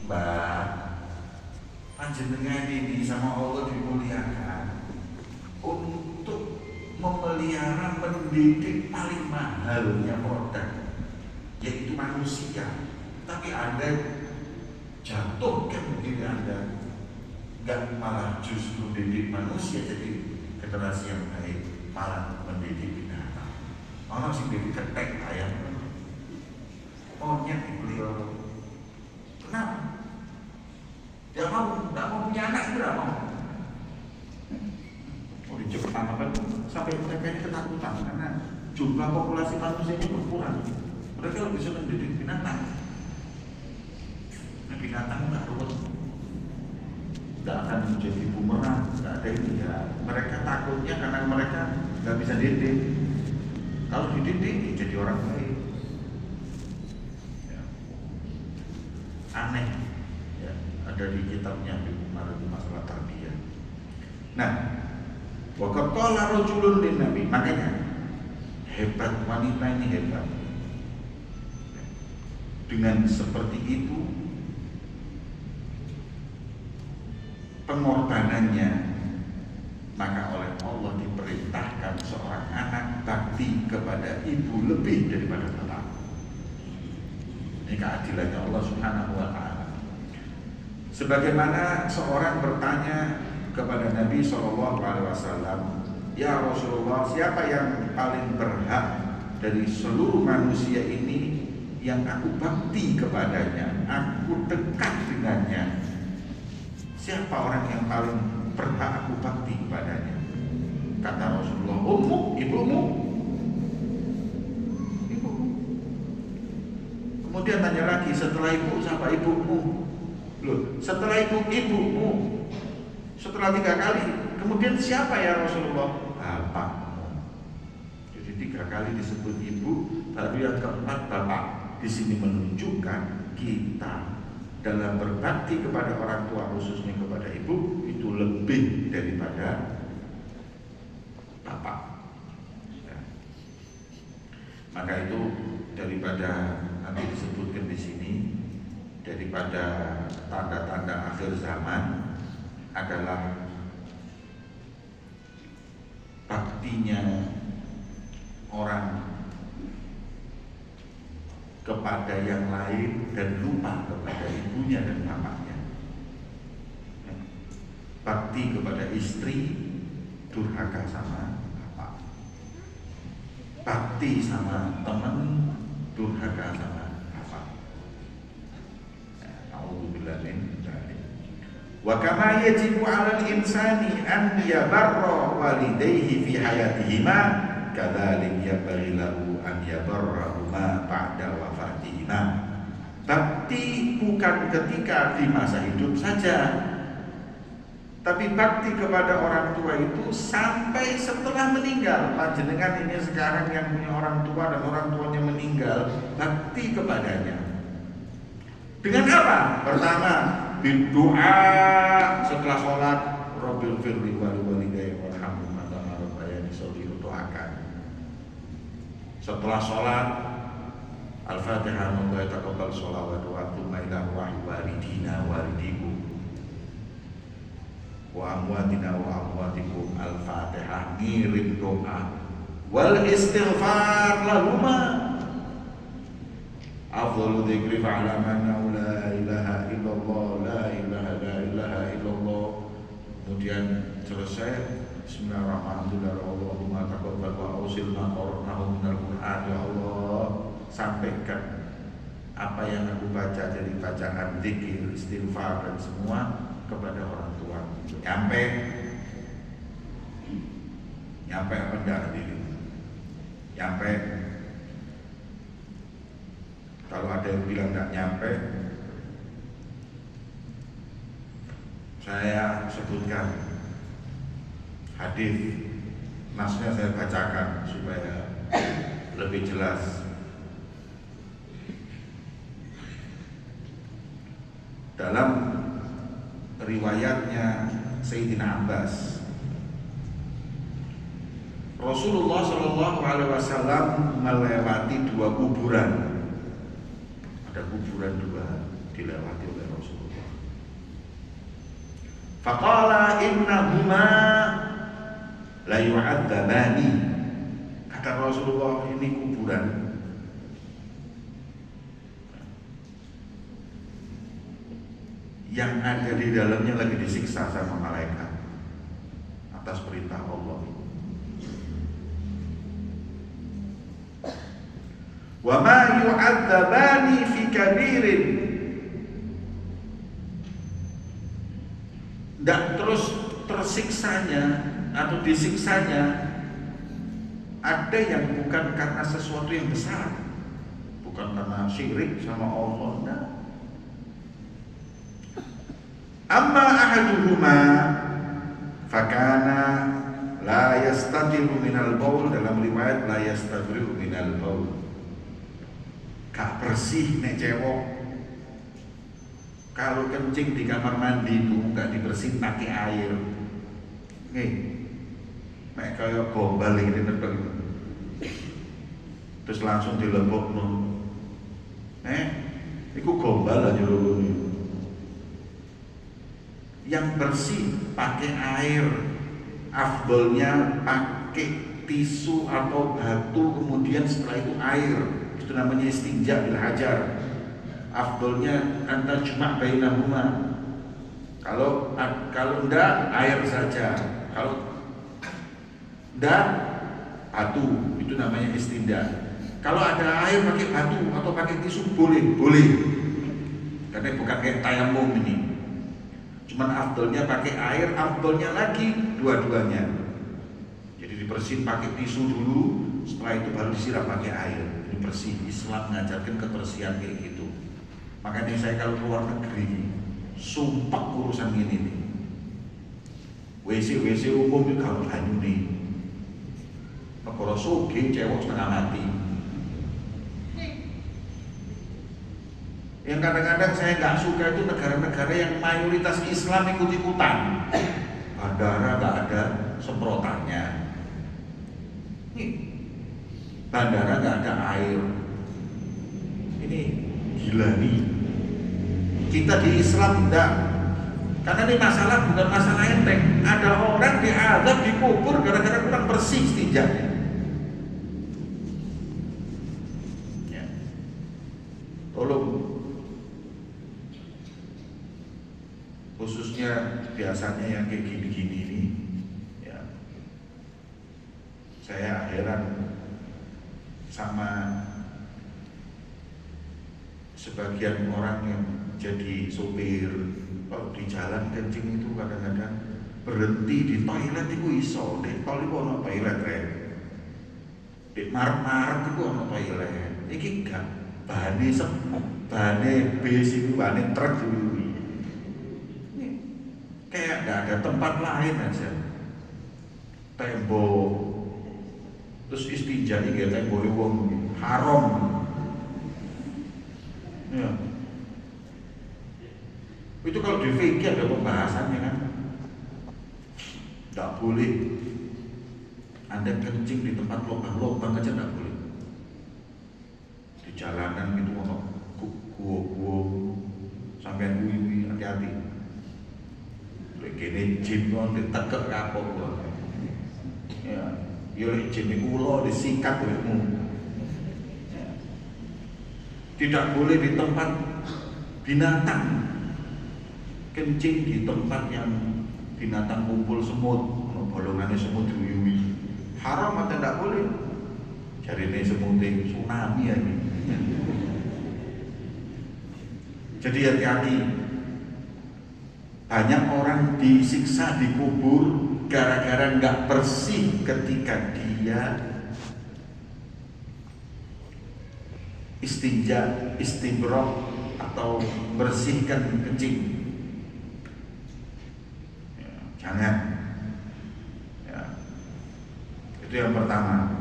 Mbak, panjenengan ini sama Allah dimuliakan untuk memelihara pendidik paling mahalnya produk, yaitu manusia. Tapi Anda jatuhkan diri Anda, nggak malah justru didik manusia jadi generasi yang baik, malah mendidik binatang. Orang sih didik ketek ayam, monyet beliau. Kenapa? Dia nggak mau punya anak, itu nggak mau. Oh, di Jepang apa sampai mereka ini ketakutan karena jumlah populasi manusia ini berkurang. Mereka lebih senang didik binatang. Nah, binatang nggak ruwet, nggak akan menjadi bumerang, nggak ada ini ya. Mereka takutnya karena mereka nggak bisa didik. Kalau dididik jadi orang baik. Ya. Aneh. Ada di kitabnya masalah tarbiyah. Nah, waqad qala rajulun lin nabi, makanya hebat, wanita ini hebat. Dengan seperti itu pengorbanannya, maka oleh Allah diperintahkan seorang anak bakti kepada ibu lebih daripada bapak. Ini keadilannya Allah Subhanahu wa ta'ala. Sebagaimana seorang bertanya kepada Nabi SAW, ya Rasulullah, siapa yang paling berhak dari seluruh manusia ini yang aku bakti kepadanya, aku dekat dengannya? Siapa orang yang paling berhak aku bakti kepadanya? Kata Rasulullah, ummu, ibumu. Ibumu. Kemudian tanya lagi, setelah ibu siapa ibumu? Loh, setelah ibumu, setelah 3 kali, kemudian siapa ya Rasulullah? Bapakmu. Jadi 3 kali disebut ibu, baru yang keempat bapak. Di sini menunjukkan kita dalam berbakti kepada orang tua, khususnya kepada ibu, itu lebih daripada bapak. Ya. Maka itu daripada nanti disebutkan di sini, daripada tanda-tanda akhir zaman adalah baktinya orang kepada yang lain dan lupa kepada ibunya dan bapaknya. Bakti kepada istri, durhaka sama bapak. Bakti sama teman, durhaka sama wa kama yajibu 'alal insani an yabarra walidayhi fi hayatihima kadzalik yabghi lahu an yabarrahuma ba'da wafatihima. Bakti bukan ketika di masa hidup saja, tapi bakti kepada orang tua itu sampai setelah meninggal. Panjenengan ini sekarang yang punya orang tua dan orang tuanya meninggal, bakti kepadanya dengan apa? Pertama, berdoa setelah sholat, Rabbil firli wali walidayya warhamhuma kama rabbayani shaghira, doakan. Setelah sholat, Al-Fatihah, moga taqabbal sholawat wa atumma ila ruhi walidina walidikum wa amwatina wa amwatikum. Al-Fatihah, ngirim doa wal istighfar lahuma. Afdalu dzikri fa'laman la ilaha illallah, la ilaha illallah. Kemudian selesai, bismillahirrahmanirrahim, Allahumma taqabbal wa ausil ma qara'nahu minal Qur'an. Ya Allah, sampaikan apa yang aku baca dari bacaan zikir, istighfar dan semua kepada orang tua. Nyampe apa enggak hadirin? Nyampe. Kalau ada yang bilang tidak nyampe, saya sebutkan hadis, nasnya saya bacakan supaya lebih jelas. Dalam riwayatnya Sayyidina Abbas, Rasulullah SAW melewati 2 kuburan. Ada kuburan 2 dilewati oleh Rasulullah. Faqala innahuma la yu'adzabani. Kata Rasulullah, ini kuburan. Yang ada di dalamnya lagi disiksa sama malaikat atas perintah Allah. Wa ma yu'adzabani fi kabirin. Dan terus tersiksanya atau disiksanya ada yang bukan karena sesuatu yang besar, bukan karena syirik sama Allah. Nah. Amma ahaduhuma fakana la yastatiru minal baul, dalam riwayat la yastatiru minal baul. Gak bersih nek cewek. Kalau kencing di kamar mandi itu gak dibersihin pakai air. Nih, nek kayak gombal ini nebak itu. Terus langsung dilebokno. Iku gombal aja lho. Yang bersih pakai air, afdolnya pakai tisu atau batu, kemudian setelah itu air. Itu namanya istinja bil hajar. Afdolnya anta cuma bainahuma. Kalau enggak air saja. Kalau enggak batu, itu namanya istinja. Kalau ada air pakai batu atau pakai tisu boleh. Karena bukan kayak tayamum ini. Cuman afdolnya pakai air, afdolnya lagi dua-duanya. Jadi dibersihin pakai tisu dulu, setelah itu baru disiram pakai air. Ini bersih. Islam mengajarkan kebersihan kayak gitu. Makanya saya kalau keluar negeri sumpah urusan ini nih. WC umum itu kalau banyu nih. Negara sugih cewek setengah mati. Yang kadang-kadang saya nggak suka itu negara-negara yang mayoritas Islam ikut-ikutan. Bandara nggak ada semprotannya. Bandara nggak ada air. Ini gila nih. Kita di Islam enggak. Karena ini masalah bukan masalah enteng. Ada orang diazab dikubur gara-gara kurang bersih istinjanya. Ya. Tolong, khususnya biasanya yang kayak gini-gini ini, ya. Saya heran sama sebagian orang yang jadi sopir. Kalau di jalan kencing itu kadang-kadang berhenti di toilet itu iso. Di tol itu ada toilet di mark-mark itu ada toilet. Ini gak bahane bahane bis itu, bahane truk itu. Ini kayak gak ada tempat lain aja. Tembok, terus istinja ini kayak tembok wong haram. Ya. Itu kalau di fikih ada pembahasannya kan. Tidak boleh Anda kencing di tempat lubang-lubang aja, tidak boleh. Di jalanan itu ono gua sampean kuwi hati-hati. Lek kene jin kon ditekek kapok kok. Ya, yo lek jin iku ulo disikat kowe. Tidak boleh di tempat binatang. Kencing di tempat yang binatang kumpul semut, bolongannya semut diuyui. Haram atau tidak boleh? Jarine semutnya tsunami ya ini. Jadi hati-hati. Banyak orang disiksa dikubur gara-gara nggak bersih ketika dia istinja, istinbrok atau bersihkan kencing. Jangan. Ya. Itu yang pertama.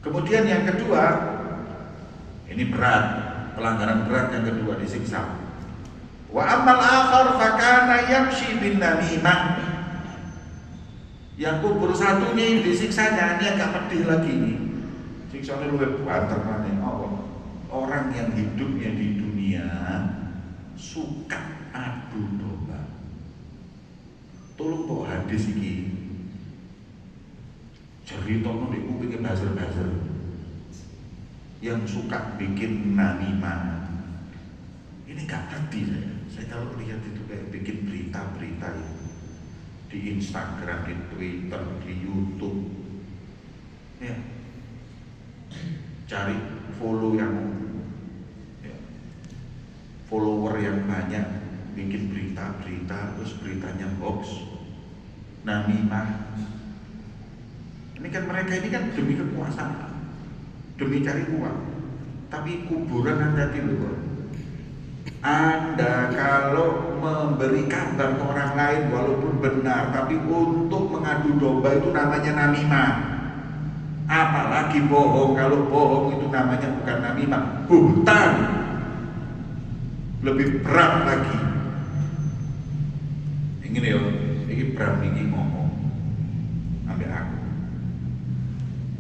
Kemudian yang kedua, ini berat, pelanggaran berat yang kedua disiksa. Wa ammal akhar fakana yamshi bin namimah. Yang kubur satu nih disiksanya, ini agak pedih lagi nih. Siksanya luwih banter maneh. Orang yang hidupnya di dunia dunia suka adu domba. Tolong bawa hadis ini cerita nek kupinge buzzer-buzzer yang suka bikin namimah. Ini gak ngerti saya kalau lihat itu kayak bikin berita-berita itu di Instagram, di Twitter, di YouTube ya, cari follow yang ya, follower yang banyak, bikin berita-berita terus beritanya hoax, namimah. Ini kan mereka ini kan demi kekuasaan, demi cari uang. Tapi kuburan hati-hati loh. Anda kalau memberi kabar ke orang lain walaupun benar, tapi untuk mengadu domba itu namanya namimah. Apalagi bohong. Kalau bohong itu namanya bukan namimah, buhtan. Lebih berat lagi. Ini ya, ini Bram ini ngomong ambil aku.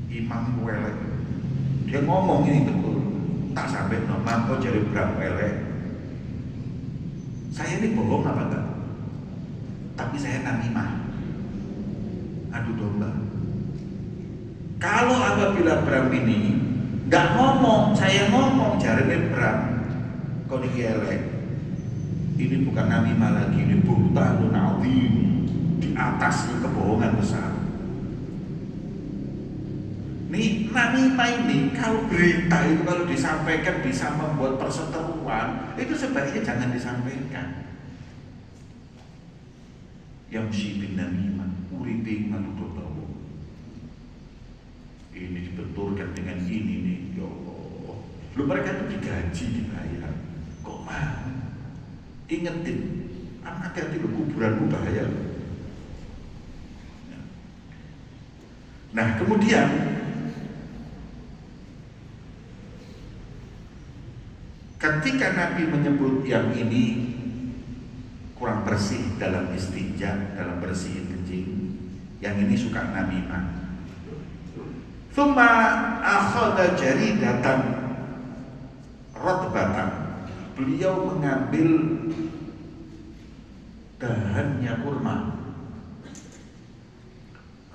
Imam welek. Dia ngomong ini betul. Tak sampai nomor kok jadi Bram welek. Saya ini bohong apa enggak? Tapi saya namimah, adu domba. Kalau apabila Bram ini enggak ngomong, saya ngomong, jarene Bram kok dikelek. Ini bukan namimah lagi, ini buhtanun azim, di atasnya kebohongan besar. Nih namimah ini kalau berita itu kalau disampaikan bisa membuat perseteruan, itu sebaiknya jangan disampaikan. Yang sibin namimah, uripe ngadu domba. Ini dibenturkan dengan ini nih, ya Allah. Lu mereka itu digaji, dibayar. Kok mau? Ingetin, hati-hati lu, kuburanmu bahaya. Nah kemudian ketika Nabi menyebut yang ini kurang bersih dalam istinja, dalam bersihin kencing, yang ini suka namimah. Tsumma akhadha jaridatan ratbatan. Beliau mengambil dahannya kurma,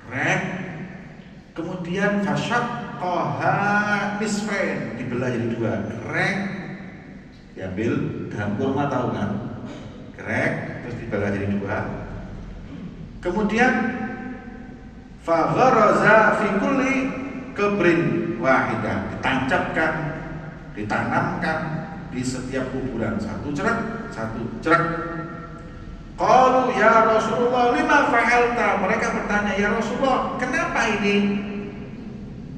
rek, kemudian fasyaqqaha nisfain, dibelah jadi dua, rek, diambil dahan kurma, tahu kan? Krek, terus dibelah jadi dua. Kemudian fagharaza fi kulli qabrin wahidah, ditancapkan, ditanamkan di setiap kuburan, satu cerak, satu cerak. Qalu ya Rasulullah lima fa'alta, mereka bertanya, ya Rasulullah, kenapa ini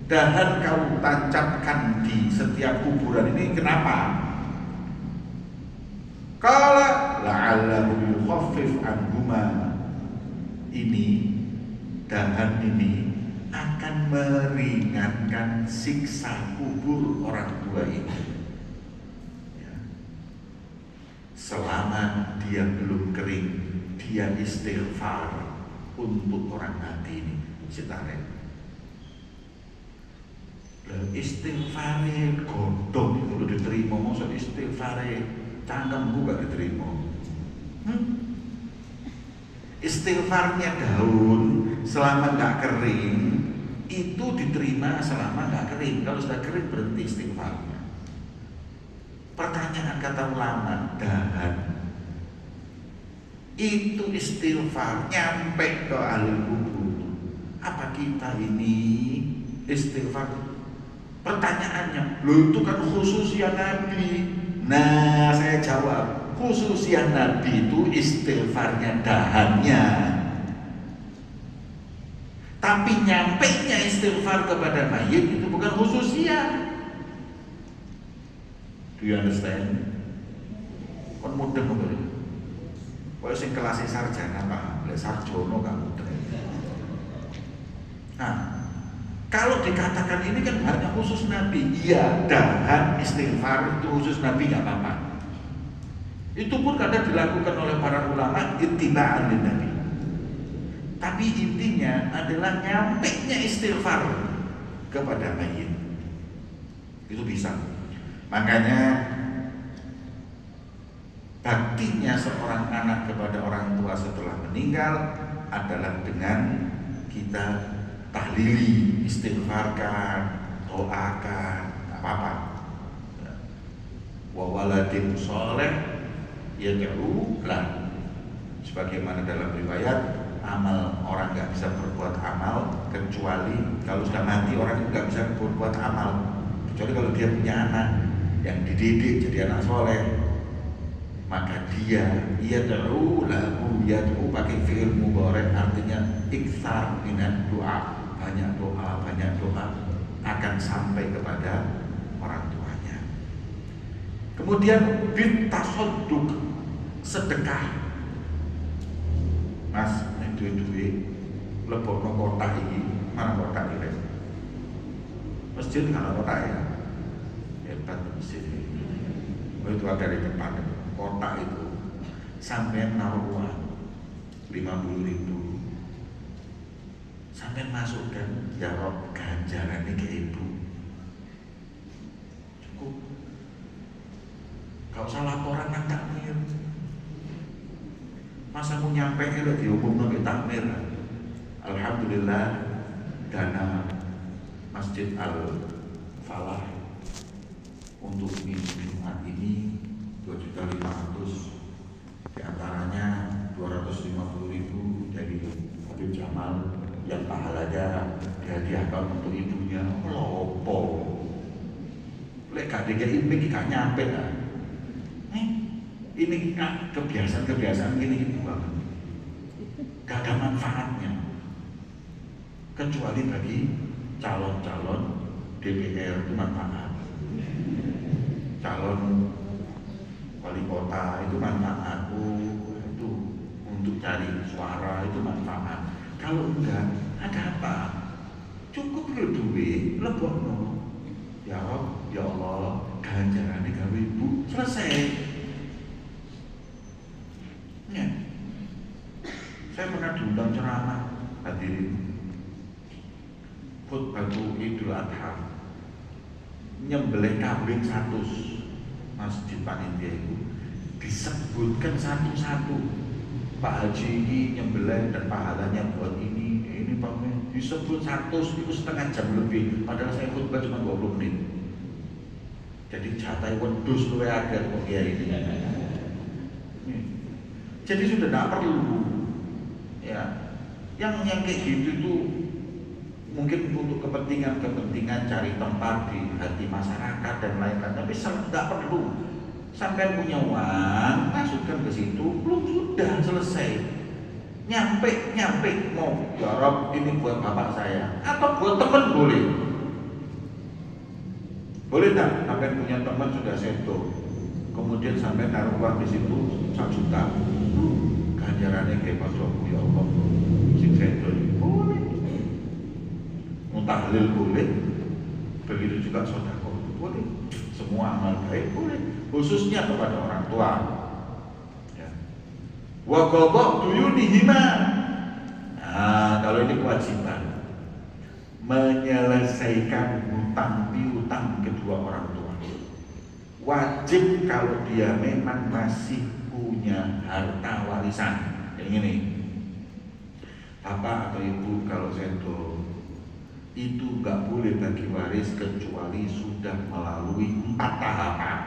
dahan kau tancapkan di setiap kuburan ini, kenapa? Qala la'allahu yukhaffif anhuma, ini dahan ini akan meringankan siksa kubur orang tua ini ya. Selama dia belum kering, dia istighfar untuk orang mati ini. Sitare istighfare godhong itu udah diterima, masa istighfare cangkemku gak diterima. Istighfarnya daun selama gak kering itu diterima selama gak kering. Kalau sudah kering berhenti istighfarnya. Pertanyaan kata ulama, dahan itu istighfar nyampe ke ahli kubur. Apa kita ini istighfar? Pertanyaannya, lo itu kan khususnya Nabi. Nah, saya jawab, khususnya Nabi itu istighfarnya dahannya. Tapi nyampainya istighfar kepada mayit itu bukan khususnya. Do you understand? Kan mudah banget. Kalau sing kelasnya sarjana paham, lek sarjono gak mudah. Nah, kalau dikatakan ini kan hanya khusus Nabi, iya, dahan istighfar itu khusus Nabi gak apa-apa. Itu pun kadang dilakukan oleh para ulama ittiba'an lin Nabi. Tapi intinya adalah nyampainya istighfar kepada mayit. Itu bisa. Makanya baktinya seorang anak kepada orang tua setelah meninggal adalah dengan kita tahlili, istighfarkan, doakan, apa-apa. Wa waladin sholeh yad'u lah. Sebagaimana dalam riwayat, amal orang nggak bisa berbuat amal kecuali kalau sudah mati orang itu nggak bisa berbuat amal kecuali kalau dia punya anak yang dididik jadi anak soleh, maka dia yad'u lahu, yad'u pakai fi'il mudhari artinya iktsar dengan doa, banyak doa akan sampai kepada orang tuanya. Kemudian bitasadduk, sedekah. Mas, nek duit-duit lebokno kotak iki, mana kotak iki? Masjid kan kotak ya. Hebat masjid ini. Oh, itu ada di depan. Kotak itu sampai naruh uang 50.000. Sampai masukkan ya Rob ganjaran ini ke ibu. Cukup. Gak usah laporan nang takmir. Masa mau nyampe itu dihukum ke takmir. Alhamdulillah dana Masjid Al-Falah untuk minggu Jumat ini 2.500.000, diantaranya 250.000 dari Habib Jamal yang pahalanya dihadiahkan untuk ibunya. Lopo lek gak dikei iki gak nyampe lah. Ini kebiasaan gini banget, gak ada manfaatnya kecuali bagi calon-calon DPR itu manfaat, calon wali kota itu manfaat, itu untuk cari suara itu manfaat. Kalau enggak, ada apa? Cukup lu duit, lebokno. Ya Rob, ya Allah, ganjaran gawe ibu, selesai. Ya. Saya pernah diundang ceramah hadirin khutbah Idul Adha, nyembelih kambing 100 masjid panitia itu disebutkan satu-satu. Pak Haji ini nyembelih dan pahalanya buat ini Pak disebut 100 itu setengah jam lebih, padahal saya khutbah cuma 20 menit. Jadi jatai wedus luwe akeh kok kiai ini. Jadi sudah tidak perlu ya yang kayak gitu itu mungkin untuk kepentingan cari tempat di hati masyarakat dan lain-lain, tapi tidak perlu. Sampai punya uang masukkan ke situ, belum sudah selesai, nyampe mau ya Rob ini buat bapak saya atau buat teman boleh tak? Sampai punya teman sudah seto, kemudian sampai naruh uang di situ 1 juta, ganjarannya kayak pasoku ya Allah, sing seto boleh, mutahlil boleh, begitu juga sedekah boleh, semua amal baik boleh, khususnya kepada orang tua. Ya. Wa qadha duyunihima. Nah, kalau ini kewajiban menyelesaikan hutang piutang kedua orang tua. Wajib kalau dia memang masih punya harta warisan. Yang ini, bapak atau ibu kalau seto itu nggak boleh bagi waris kecuali sudah melalui 4 tahapan.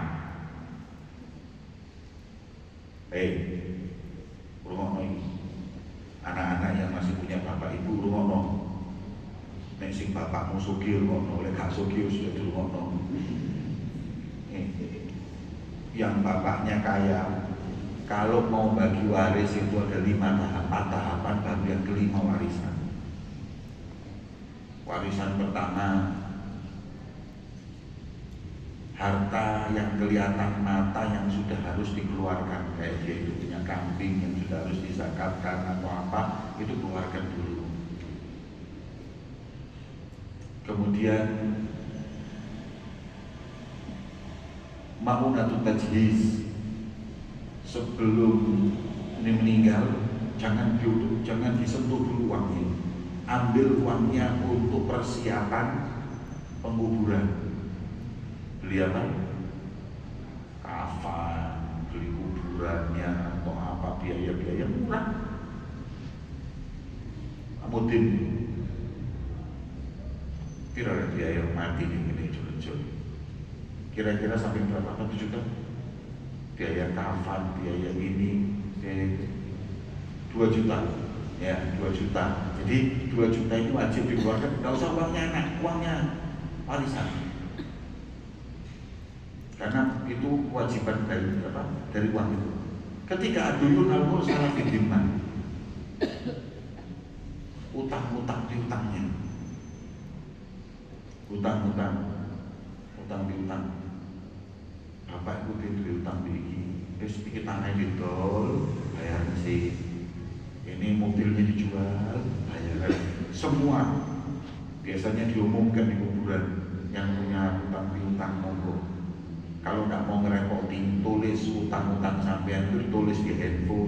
Rumah ini anak-anak yang masih punya bapak ibu rumah nek sing bapakmu sugih rumah oleh gak sugih sudah rumah. Yang bapaknya kaya, kalau mau bagi waris itu ada 4 tahapan baru yang kelima warisan. Warisan pertama, harta yang kelihatan mata yang sudah harus dikeluarkan, kayak dia itu punya kambing yang sudah harus disakatkan atau apa, itu keluarkan dulu. Kemudian ma'unatut tajhiz, sebelum ini meninggal jangan disentuh dulu uangnya, ambil uangnya untuk persiapan penguburan. Beli apa? Kafan, beli kuburan, jalannya atau apa biaya-biaya murah. Mudin kira biaya mati ini jujur. Kira-kira sampai berapa 1 juta? Biaya kafan, biaya ini 2 juta. Ya, 2 juta. Jadi 2 juta itu wajib dikeluarkan. Enggak usah uangnya anak, uangnya warisan. Karena itu kewajiban dari uang itu. Ketika aduyun al-mursala fid dhimma, utang-utang piutangnya, utang piutang. Bapak ikutin piutang begini, terus pikir tanah didol, bayar sih. Ini mobilnya dijual, bayar. Semua biasanya diumumkan di kuburan yang punya utang piutang monggo. Kalau nggak mau ngerepotin, tulis utang-utang sampean itu ditulis di handphone.